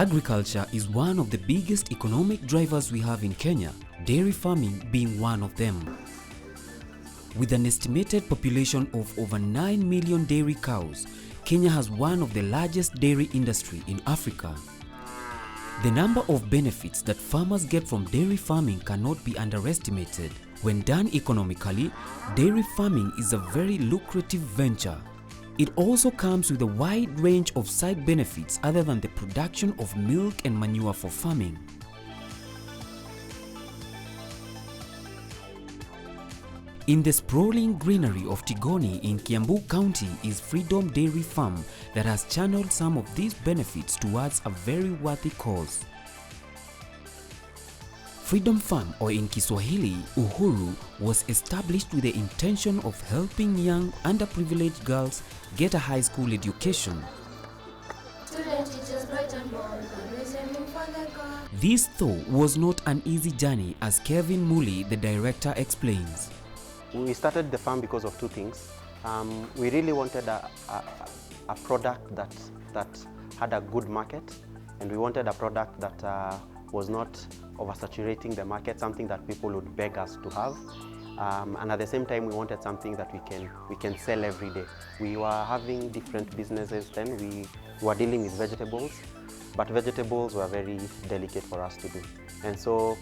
Agriculture is one of the biggest economic drivers we have in Kenya, dairy farming being one of them. With an estimated population of over 9 million dairy cows, Kenya has one of the largest dairy industry in Africa. The number of benefits that farmers get from dairy farming cannot be underestimated. When done economically, dairy farming is a very lucrative venture. It also comes with a wide range of side benefits other than the production of milk and manure for farming. In the sprawling greenery of Tigoni in Kiambu County is Freedom Dairy Farm that has channeled some of these benefits towards a very worthy cause. Freedom Farm, or in Kiswahili, Uhuru, was established with the intention of helping young underprivileged girls get a high school education. This though was not an easy journey, as Kevin Muli, the director, explains. We started the farm because of two things. We really wanted a product that had a good market, and we wanted a product that was not oversaturating the market, something that people would beg us to have. And at the same time, we wanted something that we can sell every day. We were having different businesses then. We were dealing with vegetables, but vegetables were very delicate for us to do. And so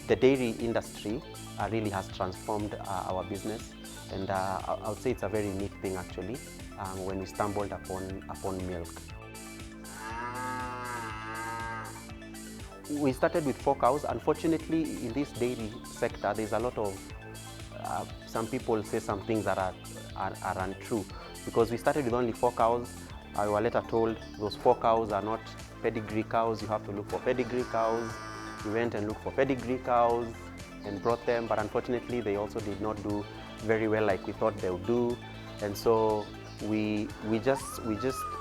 the dairy industry really has transformed our business, and I would say it's a very neat thing actually when we stumbled upon milk. We started with 4 cows. Unfortunately, in this dairy sector, there's a lot of, some people say some things that are untrue. Because we started with only 4 cows, I was later told those 4 cows are not pedigree cows, you have to look for pedigree cows. We went and looked for pedigree cows and brought them, but unfortunately they also did not do very well like we thought they would do. And so we just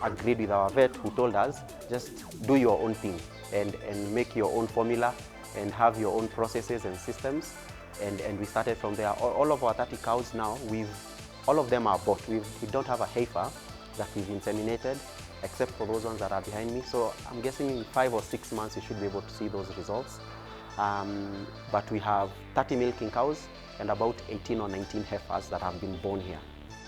agreed with our vet, who told us, just do your own thing and make your own formula and have your own processes and systems. And we started from there. All of our 30 cows now, all of them are bought. We don't have a heifer that we've inseminated, except for those ones that are behind me. So I'm guessing in 5 or 6 months you should be able to see those results. But we have 30 milking cows and about 18 or 19 heifers that have been born here.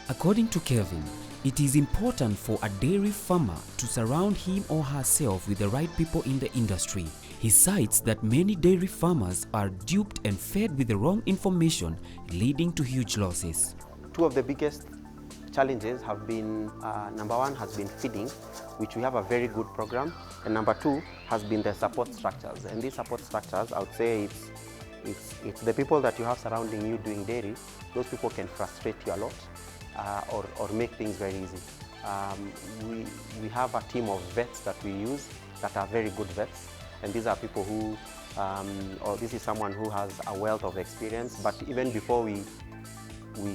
According to Kevin, it is important for a dairy farmer to surround him or herself with the right people in the industry. He cites that many dairy farmers are duped and fed with the wrong information, leading to huge losses. 2 of the biggest challenges have been, number 1 has been feeding, which we have a very good program, and number 2 has been the support structures. And these support structures, I would say it's the people that you have surrounding you doing dairy. Those people can frustrate you a lot or make things very easy. We have a team of vets that we use that are very good vets, and these are people who, or this is someone who has a wealth of experience. But even before we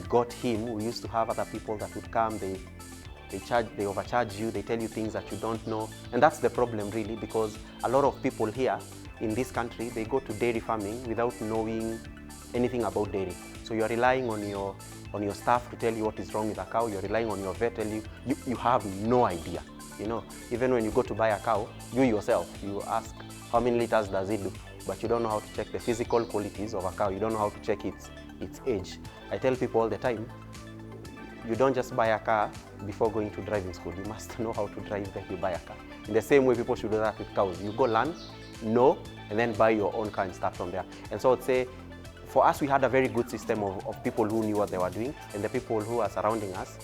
got him, we used to have other people that would come, they overcharge you, they tell you things that you don't know. And that's the problem really, because a lot of people here in this country, they go to dairy farming without knowing anything about dairy. So you're relying on your staff to tell you what is wrong with a cow, you're relying on your vet, you have no idea. You know, even when you go to buy a cow, you yourself, you ask how many liters does it do, but you don't know how to check the physical qualities of a cow, you don't know how to check its age. I tell people all the time, you don't just buy a car before going to driving school. You must know how to drive when you buy a car. In the same way, people should do that with cows. You go learn, know, and then buy your own car and start from there. And so I'd say, for us, we had a very good system of people who knew what they were doing, and the people who are surrounding us,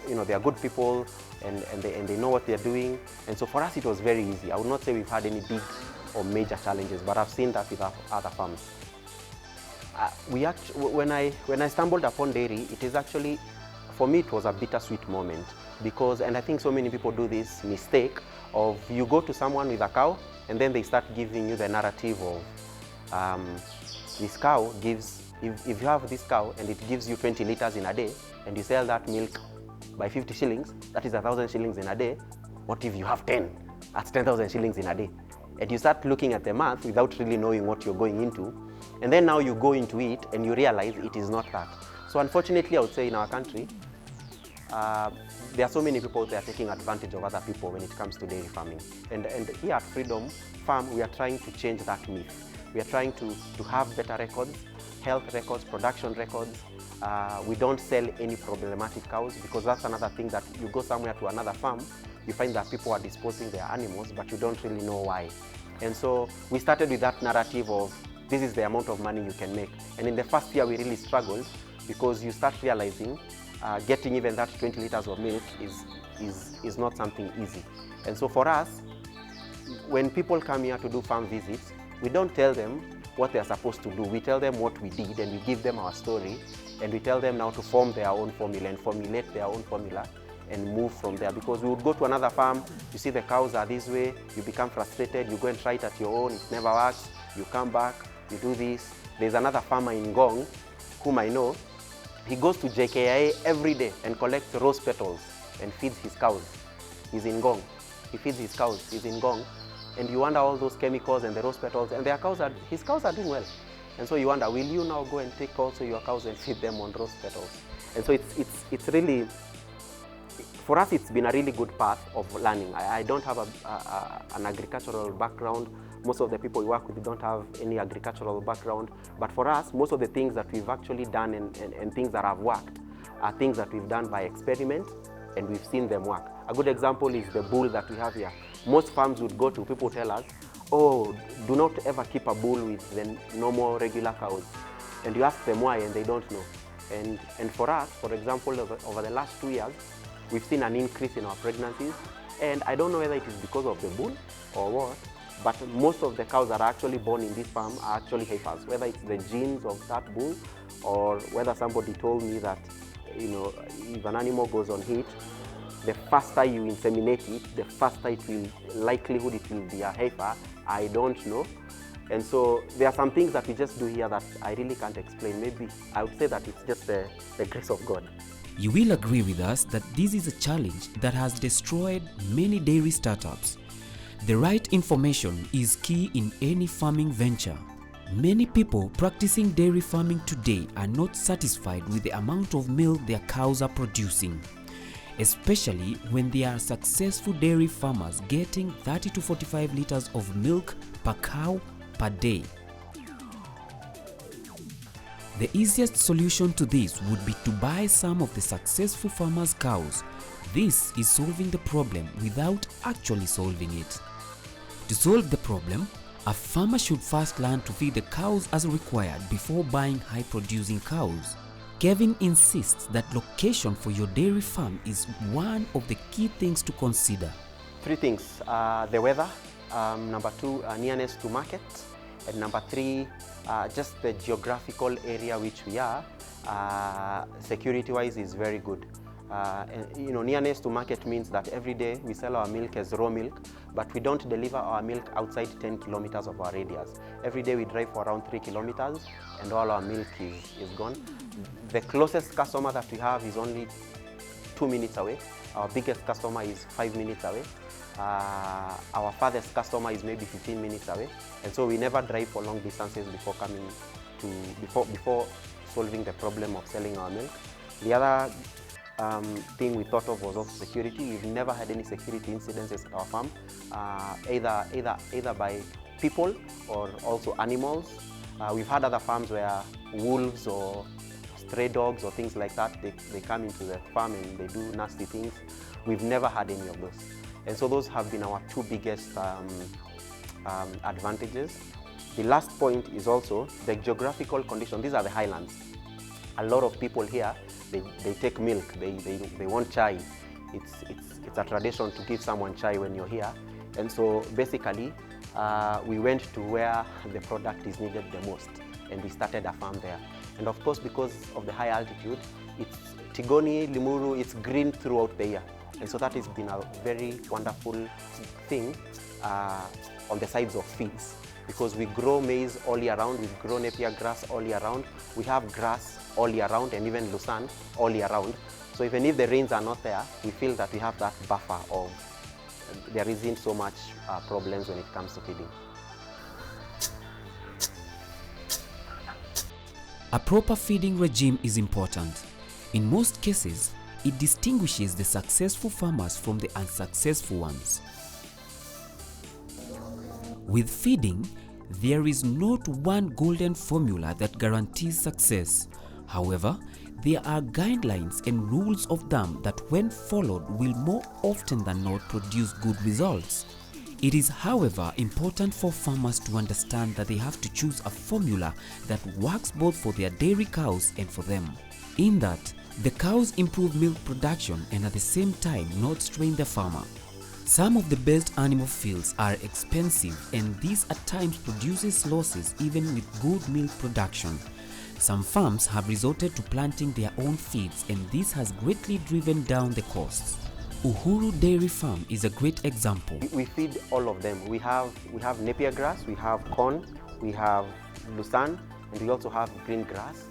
you know, they are good people, and they know what they're doing. And so for us, it was very easy. I would not say we've had any big or major challenges, but I've seen that with other farms. When I stumbled upon dairy, it is actually, for me, it was a bittersweet moment, because, and I think so many people do this mistake of, you go to someone with a cow and then they start giving you the narrative of this cow gives, if you have this cow and it gives you 20 liters in a day and you sell that milk by 50 shillings, that is 1,000 shillings in a day. What if you have 10? That's 10,000 shillings in a day. And you start looking at the math without really knowing what you're going into. And then now you go into it and you realize it is not that. So unfortunately, I would say in our country, there are so many people that are taking advantage of other people when it comes to dairy farming. And here at Freedom Farm, we are trying to change that myth. We are trying to have better records, health records, production records. We don't sell any problematic cows, because that's another thing, that you go somewhere to another farm, you find that people are disposing their animals, but you don't really know why. And so we started with that narrative of this is the amount of money you can make. And in the first year, we really struggled, because you start realizing getting even that 20 liters of milk is not something easy. And so for us, when people come here to do farm visits, we don't tell them what they're supposed to do. We tell them what we did, and we give them our story, and we tell them now to form their own formula and formulate their own formula and move from there. Because we would go to another farm, you see the cows are this way, you become frustrated, you go and try it at your own, it never works, you come back, you do this. There's another farmer in Ngong, whom I know. He goes to JKIA every day and collects rose petals and feeds his cows. He's in Ngong. He feeds his cows, he's in Ngong. And you wonder all those chemicals and the rose petals, and his cows are doing well. And so you wonder, will you now go and take also your cows and feed them on rose petals? And so it's really, for us, it's been a really good path of learning. I don't have an agricultural background. Most of the people we work with don't have any agricultural background. But for us, most of the things that we've actually done and things that have worked are things that we've done by experiment, and we've seen them work. A good example is the bull that we have here. Most farms would go to, people tell us, oh, do not ever keep a bull with the normal regular cows. And you ask them why, and they don't know. And for us, for example, over the last 2 years, we've seen an increase in our pregnancies. And I don't know whether it is because of the bull or what, but most of the cows that are actually born in this farm are actually heifers, whether it's the genes of that bull, or whether somebody told me that, you know, if an animal goes on heat, the faster you inseminate it, the faster likelihood it will be a heifer. I don't know. And so there are some things that we just do here that I really can't explain. Maybe I would say that it's just the grace of God. You will agree with us that this is a challenge that has destroyed many dairy startups. The right information is key in any farming venture. Many people practicing dairy farming today are not satisfied with the amount of milk their cows are producing, especially when they are successful dairy farmers getting 30 to 45 liters of milk per cow per day. The easiest solution to this would be to buy some of the successful farmers' cows. This is solving the problem without actually solving it. To solve the problem, a farmer should first learn to feed the cows as required before buying high-producing cows. Kevin insists that location for your dairy farm is one of the key things to consider. 3 things, the weather, number 2, nearness to market, and number 3, just the geographical area which we are, security-wise is very good. And, you know, nearness to market means that every day we sell our milk as raw milk, but we don't deliver our milk outside 10 kilometers of our radius. Every day we drive for around 3 kilometers and all our milk is gone. The closest customer that we have is only 2 minutes away. Our biggest customer is 5 minutes away. Our farthest customer is maybe 15 minutes away. And so we never drive for long distances before before solving the problem of selling our milk. The other thing we thought of was also security. We've never had any security incidences at our farm, either by people or also animals. We've had other farms where wolves or stray dogs or things like that, they come into the farm and they do nasty things. We've never had any of those. And so those have been our 2 biggest advantages. The last point is also the geographical condition. These are the highlands. A lot of people here, they take milk, they want chai. It's a tradition to give someone chai when you're here. And so basically, we went to where the product is needed the most, and we started a farm there. And of course, because of the high altitude, it's Tigoni, Limuru, it's green throughout the year. And so that has been a very wonderful thing on the sides of feeds, because we grow maize all year round, we grow napier grass all year round, we have grass all year round, and even lucerne all year round. So even if the rains are not there, we feel that we have that buffer of there isn't so much problems when it comes to feeding. A proper feeding regime is important. In most cases, It distinguishes the successful farmers from the unsuccessful ones. With feeding, there is not one golden formula that guarantees success. However, there are guidelines and rules of thumb that when followed will more often than not produce good results. It is, however, important for farmers to understand that they have to choose a formula that works both for their dairy cows and for them. In that, the cows improve milk production and at the same time not strain the farmer. Some of the best animal feeds are expensive, and this at times produces losses even with good milk production. Some farms have resorted to planting their own feeds, and this has greatly driven down the costs. Uhuru Dairy Farm is a great example. We feed all of them. We have Napier grass, we have corn, we have lucerne, and we also have green grass.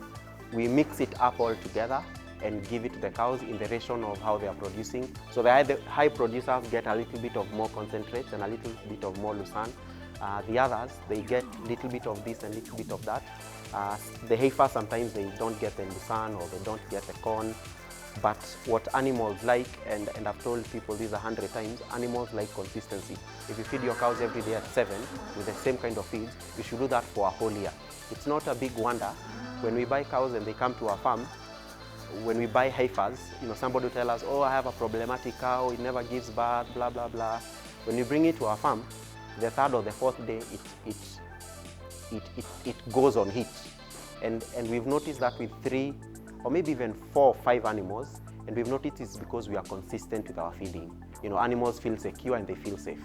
We mix it up all together and give it to the cows in the ratio of how they are producing. So the high producers get a little bit of more concentrates and a little bit of more lucerne. The others, they get a little bit of this and a little bit of that. The heifers, sometimes they don't get the lucerne or they don't get the corn. But what animals like, and I've told people this 100 times, animals like consistency. If you feed your cows every day at 7 with the same kind of feeds, you should do that for a whole year. It's not a big wonder when we buy cows and they come to our farm. When we buy heifers, somebody will tell us, oh, I have a problematic cow, it never gives birth, blah, blah, blah. When you bring it to our farm, the third or the fourth day, it goes on heat. And we've noticed that with 3 or maybe even 4 or 5 animals, and we've noticed it's because we are consistent with our feeding. Animals feel secure and they feel safe.